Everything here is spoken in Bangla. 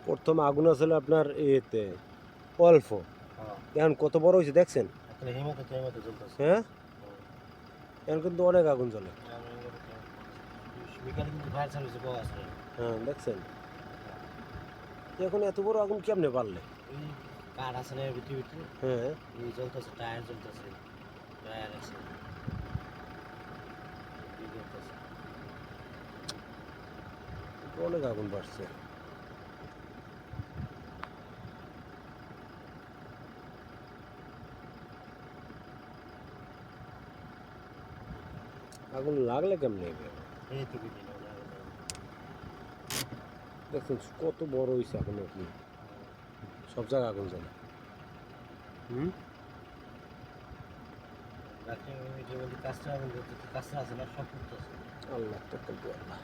প্রথম আগুন আসলে আপনার এতে অল্প, এখন কত বড় হয়েছে দেখছেন? হ্যাঁ, এখন কিন্তু অনেক আগুন জ্বলে। হ্যাঁ, দেখছেন এখন এত বড় আগুন কেমনে পারলে? কাঠ আছে না ভিতরে ভিতরে, হ্যাঁ, এই জ্বলতেছে, টায়ার জ্বলতেছে, টায়ার আছে, এই জ্বলতেছে। অনেক আগুন বাড়ছে। আগুন লাগলে কেমনে হবে? এই তো বিভিন্ন দেখছেন কত বড় হয়েছে আগুন, আপনি সব জায়গায় আগুন জ্বলে। হুম, রাত্রে কাজটা কাজটা আছে না, সব করতেছে। আল্লাহ তো আল্লাহ।